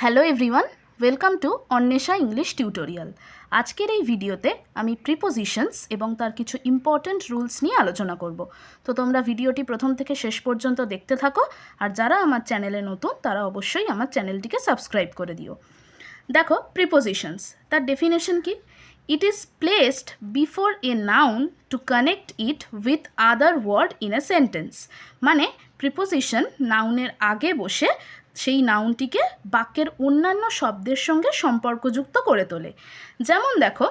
Hello everyone, welcome to Anwesha English tutorial. আজকের এই ভিডিওতে আমি প্রিপোজিশনস এবং তার কিছু ইম্পর্ট্যান্ট রুলস নিয়ে আলোচনা করব। তো তোমরা ভিডিওটি প্রথম থেকে শেষ পর্যন্ত দেখতে থাকো, আর যারা আমার চ্যানেলে নতুন তারা অবশ্যই আমার চ্যানেলটিকে সাবস্ক্রাইব করে দিও। দেখো, প্রিপোজিশনস তার ডেফিনেশন কি? It is placed before a noun to connect it with other word in a sentence. মানে প্রিপোজিশন নাউনের আগে বসে সেই নাউনটিকে বাক্যের অন্যান্য শব্দের সঙ্গে সম্পর্কযুক্ত করে তোলে। যেমন দেখো,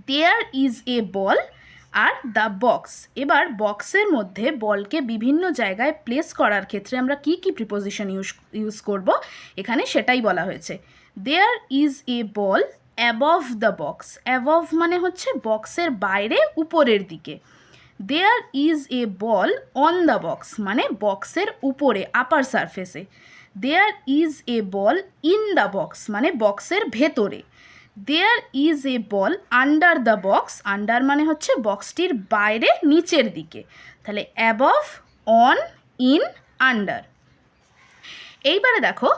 দেয়ার ইজ এ বল আর দ্য বক্স। এবার বক্সের মধ্যে বলকে বিভিন্ন জায়গায় প্লেস করার ক্ষেত্রে আমরা কি কি প্রিপোজিশন ইউজ করব এখানে সেটাই বলা হয়েছে। There is a ball above the box. Above মানে হচ্ছে বক্সের বাইরে, উপরের দিকে। There is a ball on the box মানে বক্সের উপরে, আপার সারফেসে। There is a ball in the box মানে বক্সের ভেতরে। There is a ball under the box. Under মানে হচ্ছে বক্সটির বাইরে, নিচের দিকে। তাহলে অ্যাবভ, অন, ইন, আন্ডার। এইবারে দেখো,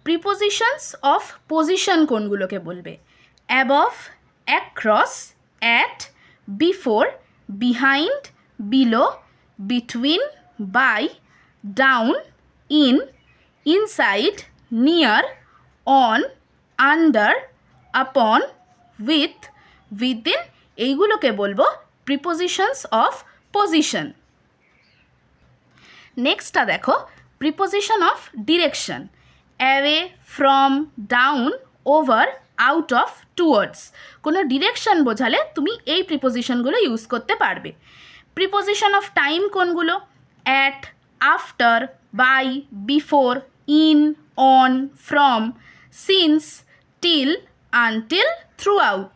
প্রিপোজিশনস অফ পজিশন কোনগুলোকে বলবে? Above, across, at, before, behind, below, between, by, down, in, inside, near, on, under, upon, with, within, এইগুলোকে বলবো প্রিপোজিশনস অফ পজিশন। নেক্সটটা দেখো, preposition of direction. Away, from, down, over, out of, towards. কোনো direction বোঝালে তুমি এই প্রিপোজিশনগুলো use করতে পারবে। প্রিপোজিশন অফ টাইম কোনগুলো? At, after, by, before, in, on, from, since, till, until, through out.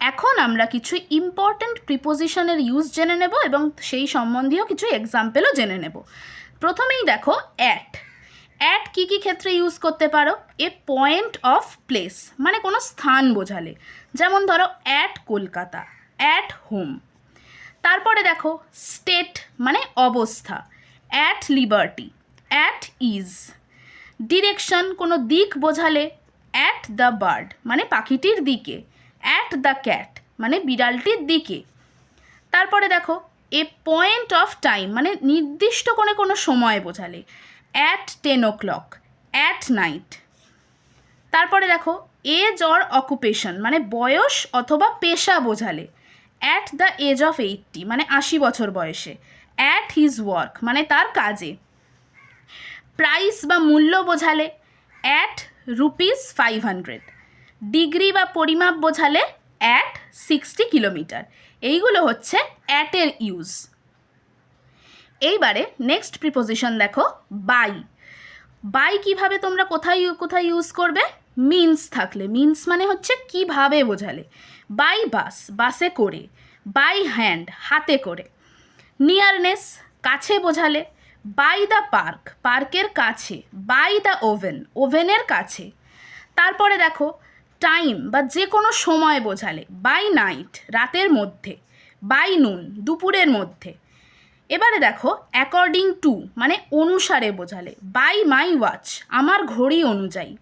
এখন আমরা কিছু ইম্পর্ট্যান্ট প্রিপোজিশনের ইউজ জেনে নেব এবং সেই সম্বন্ধীয় কিছু এক্সাম্পলও জেনে নেব। প্রথমেই দেখো, অ্যাট। অ্যাট কী কী ক্ষেত্রে ইউজ করতে পারো? এ পয়েন্ট অফ প্লেস মানে কোনো স্থান বোঝালে। যেমন ধরো, অ্যাট কলকাতা, অ্যাট হোম। তারপরে দেখো, স্টেট মানে অবস্থা, at liberty, at is. Direction কোনো দিক বোঝালে, অ্যাট দ্য বার্ড মানে পাখিটির দিকে, অ্যাট দ্য ক্যাট মানে বিড়ালটির দিকে। তারপরে দেখো, এ পয়েন্ট অফ টাইম মানে নির্দিষ্ট কোনো সময় বোঝালে, অ্যাট 10 o'clock, অ্যাট নাইট। তারপরে দেখো, এজ অর অকুপেশন মানে বয়স অথবা পেশা বোঝালে, অ্যাট দ্য এজ অফ 80 মানে 80 বছর বয়সে, অ্যাট হিজ ওয়ার্ক মানে তার কাজে। প্রাইস বা মূল্য বোঝালে, অ্যাট ₹500। ডিগ্রি বা পরিমাপ বোঝালে, অ্যাট 60 কিলোমিটার। এইগুলো হচ্ছে অ্যাটের ইউজ। এইবারে নেক্সট প্রিপোজিশন দেখো, বাই। বাই কিভাবে তোমরা কোথায় কোথায় ইউজ করবে? মিনস থাকলে। মিনস মানে হচ্ছে কিভাবে বোঝালে। বাই বাস বাসে করে, বাই হ্যান্ড হাতে করে। নিয়ারনেস কাছে বোঝালে, বাই দ্য পার্ক পার্কের কাছে, বাই দ্য ওভেন ওভেনের কাছে। তারপরে দেখো, টাইম বা যে কোনো সময় বোঝালে, বাই নাইট রাতের মধ্যে, বাই নুন দুপুরের মধ্যে। এবারে দেখো, অ্যাকর্ডিং টু মানে অনুসারে বোঝালে, বাই মাই ওয়াচ আমার ঘড়ি অনুযায়ী।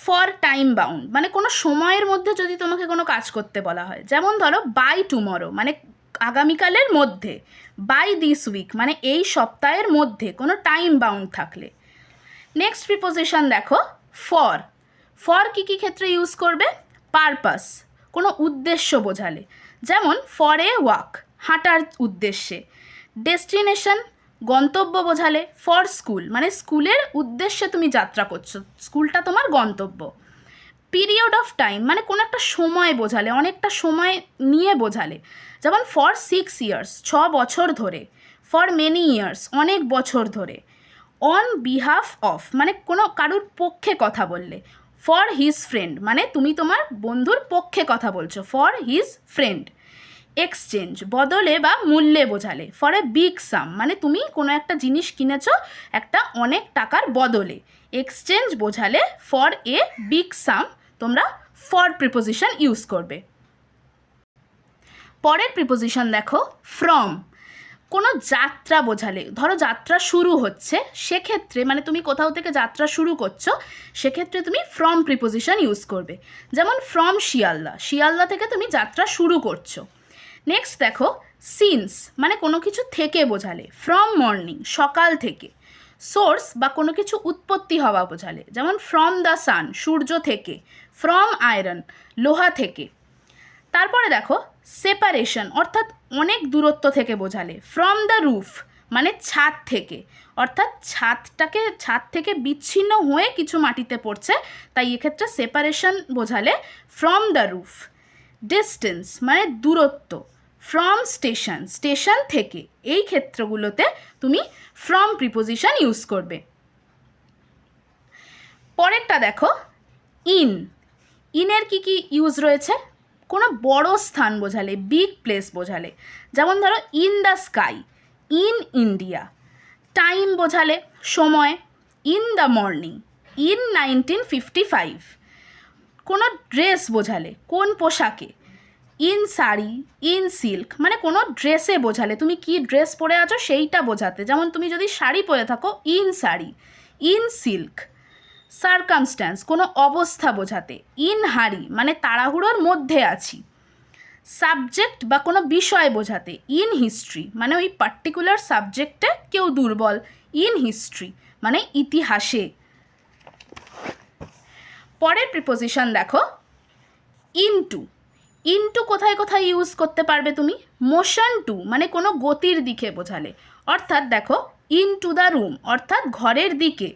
ফর টাইম বাউন্ড মানে কোনো সময়ের মধ্যে যদি তোমাকে কোনো কাজ করতে বলা হয়, যেমন ধরো বাই টুমরো মানে আগামীকালের মধ্যে, বাই দিস উইক মানে এই সপ্তাহের মধ্যে, কোনো টাইম বাউন্ড থাকলে। নেক্সট প্রিপোজিশন দেখো, ফর। ফর কী কী ক্ষেত্রে ইউজ করবে? পারপাস কোনো উদ্দেশ্য বোঝালে, যেমন ফর এ ওয়াক হাঁটার উদ্দেশ্যে। ডেস্টিনেশন গন্তব্য বোঝালে, ফর স্কুল মানে স্কুলের উদ্দেশ্যে তুমি যাত্রা করছো, স্কুলটা তোমার গন্তব্য। পিরিয়ড অফ টাইম মানে কোনো একটা সময় বোঝালে, অনেকটা সময় নিয়ে বোঝালে, যেমন ফর 6 years 6 বছর ধরে। ফর মেনি ইয়ার্স অনেক বছর ধরে। অন বিহাফ অফ মানে কোনো কারুর পক্ষে কথা বললে, ফর হিজ ফ্রেন্ড মানে তুমি তোমার বন্ধুর পক্ষে কথা বলছো, ফর হিজ ফ্রেন্ড। এক্সচেঞ্জ বদলে বা মূল্যে বোঝালে, ফর এ বিগ সাম মানে তুমি কোনো একটা জিনিস কিনেছো একটা অনেক টাকার বদলে, এক্সচেঞ্জ বোঝালে ফর এ বিগ সাম তোমরা ফর প্রিপোজিশন ইউজ করবে। পরের প্রিপোজিশন দেখো, ফ্রম। কোনো যাত্রা বোঝালে, ধরো যাত্রা শুরু হচ্ছে, সেক্ষেত্রে মানে তুমি কোথাও থেকে যাত্রা শুরু করছো, সেক্ষেত্রে তুমি ফ্রম প্রিপোজিশন ইউজ করবে। যেমন ফ্রম শিয়ালদা, শিয়ালদা থেকে তুমি যাত্রা শুরু করছো। নেক্সট দেখো সিন্স, মানে কোনো কিছু থেকে বোঝালে, ফ্রম মর্নিং, সকাল থেকে। সোর্স বা কোনো কিছু উৎপত্তি হওয়া বোঝালে, যেমন ফ্রম দ্য সান, সূর্য থেকে। ফ্রম আয়রন, লোহা থেকে। তারপরে দেখো সেপারেশন, অর্থাৎ অনেক দূরত্ব থেকে বোঝালে, ফ্রম দ্য রুফ, মানে ছাদ থেকে, অর্থাৎ ছাদ থেকে বিচ্ছিন্ন হয়ে কিছু মাটিতে পড়ছে, তাই এক্ষেত্রে সেপারেশন বোঝালে ফ্রম দ্য রুফ। ডিস্টেন্স, মানে দূরত্ব, ফ্রম স্টেশন, স্টেশন থেকে। এই ক্ষেত্রগুলোতে তুমি ফ্রম প্রিপোজিশন ইউজ করবে। পরেরটা দেখো ইন। ইনের কি কি ইউজ রয়েছে? কোনো বড় স্থান বোঝালে, বিগ প্লেস বোঝালে, যেমন ধরো in the sky, in India. Time বোঝালে, সময়, ইন দ্য মর্নিং, ইন 1955। কোনো ড্রেস বোঝালে, কোন পোশাকে, ইন শাড়ি, ইন সিল্ক, মানে কোনো ড্রেসে বোঝালে, তুমি কি ড্রেস পরে আছো সেইটা বোঝাতে, যেমন তুমি যদি শাড়ি পরে থাকো in sari, in silk. Circumstance, কোনো অবস্থা বোঝাতে, ইন হারি, মানে তাড়াহুড়োর মধ্যে আছি। সাবজেক্ট বা কোনো বিষয় বোঝাতে, ইন হিস্ট্রি, মানে ওই পার্টিকুলার সাবজেক্টে কেউ দুর্বল, ইন হিস্ট্রি, মানে ইতিহাসে। পরের প্রিপোজিশন দেখো ইনটু। ইনটু কোথায় কোথায় ইউজ করতে পারবে তুমি? মোশন টু, মানে কোনো গতির দিকে বোঝালে, অর্থাৎ দেখো ইনটু দ্য রুম, অর্থাৎ ঘরের দিকে।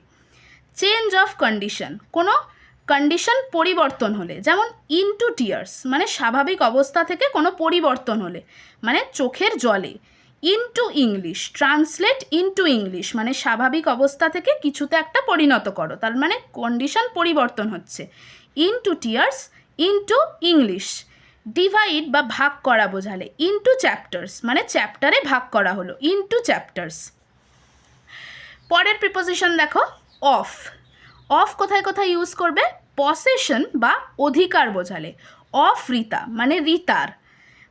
চেঞ্জ অফ কন্ডিশন, কোনো কন্ডিশন পরিবর্তন হলে, যেমন ইনটু টিয়ার্স, মানে স্বাভাবিক অবস্থা থেকে কোনো পরিবর্তন হলে, মানে চোখের জলে। Into English, translate into English, মানে স্বাভাবিক অবস্থা থেকে কিছুতে একটা পরিণত করো, তার মানে কন্ডিশন পরিবর্তন হচ্ছে। Into tears, into English. Divide বা ভাগ করা বোঝালে, ইনটু চ্যাপ্টার্স, মানে চ্যাপ্টারে ভাগ করা হলো, ইনটু চ্যাপ্টার্স। পরের প্রিপোজিশন দেখো অফ। অফ কোথায় কোথায় ইউজ করবে? পসেশন বা অধিকার বোঝালে, অফ রিতা, মানে রিতার।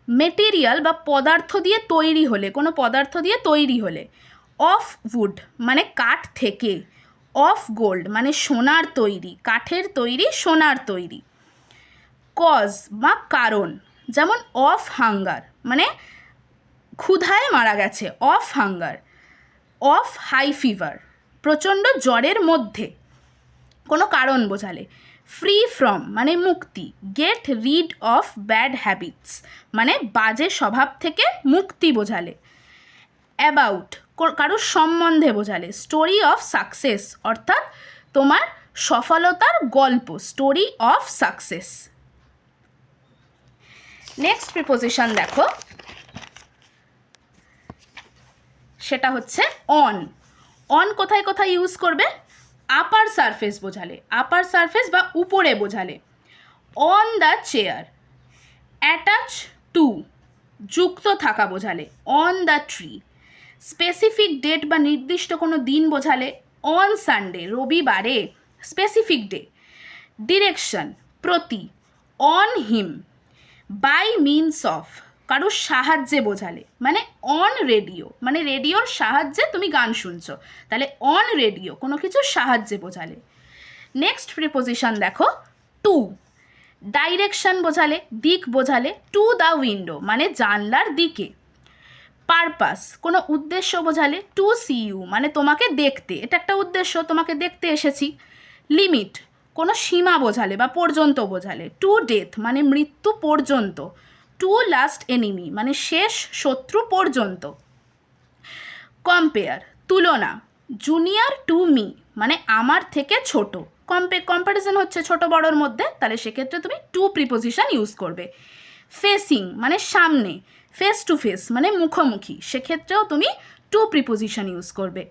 মেটেরিয়াল বা পদার্থ দিয়ে তৈরি হলে, কোনো পদার্থ দিয়ে তৈরি হলে। অফ উড, মানে কাঠ থেকে। অফ গোল্ড, মানে সোনার তৈরি, কাঠের তৈরি, সোনার তৈরি। কজ বা কারণ, যেমন অফ হাঙ্গার, মানে ক্ষুধায় মারা গেছে, of hunger. Of high fever, প্রচণ্ড জ্বরের মধ্যে, কোনো কারণ বোঝালে। ফ্রি ফ্রম, মানে মুক্তি। Get rid of bad habits, মানে বাজে স্বভাব থেকে মুক্তি বোঝালে। অ্যাবাউট, কারোর সম্বন্ধে বোঝালে। স্টোরি অফ সাকসেস, অর্থাৎ তোমার সফলতার গল্প, story of success. Next preposition দেখো, সেটা হচ্ছে অন। অন কোথায় কোথায় ইউজ করবে? আপার সারফেস বোঝালে, আপার সারফেস বা উপরে বোঝালে। On the chair. Attach to, যুক্ত থাকা বোঝালে, on the tree. Specific date বা নির্দিষ্ট কোনো দিন বোঝালে, অন সানডে, রবিবারে, স্পেসিফিক ডে। ডিরেকশন, প্রতি, on him. By means of, কারোর সাহায্যে বোঝালে, মানে অন রেডিও, মানে রেডিওর সাহায্যে তুমি গান শুনছো, তাহলে অন রেডিও, কোনো কিছুর সাহায্যে বোঝালে। নেক্সট প্রিপোজিশন দেখো টু। ডাইরেকশন বোঝালে, দিক বোঝালে। টু দ্য উইন্ডো, মানে জানলার দিকে। পারপাস, কোনো উদ্দেশ্য বোঝালে। টু সি ইউ, মানে তোমাকে দেখতে, এটা একটা উদ্দেশ্য, তোমাকে দেখতে এসেছি। লিমিট, কোনো সীমা বোঝালে বা পর্যন্ত বোঝালে। টু ডেথ, মানে মৃত্যু পর্যন্ত। টু লাস্ট এনিমি, মানে শেষ শত্রু পর্যন্ত। কম্পেয়ার, তুলনা। জুনিয়র টু মি, মানে আমার থেকে ছোট। কম্প্যারিজন হচ্ছে ছোট বড়োর মধ্যে, তাহলে সেক্ষেত্রে তুমি টু প্রিপোজিশন ইউজ করবে। ফেসিং, মানে সামনে। ফেস টু ফেস, মানে মুখোমুখি, সেক্ষেত্রেও তুমি টু প্রিপোজিশন ইউজ করবে।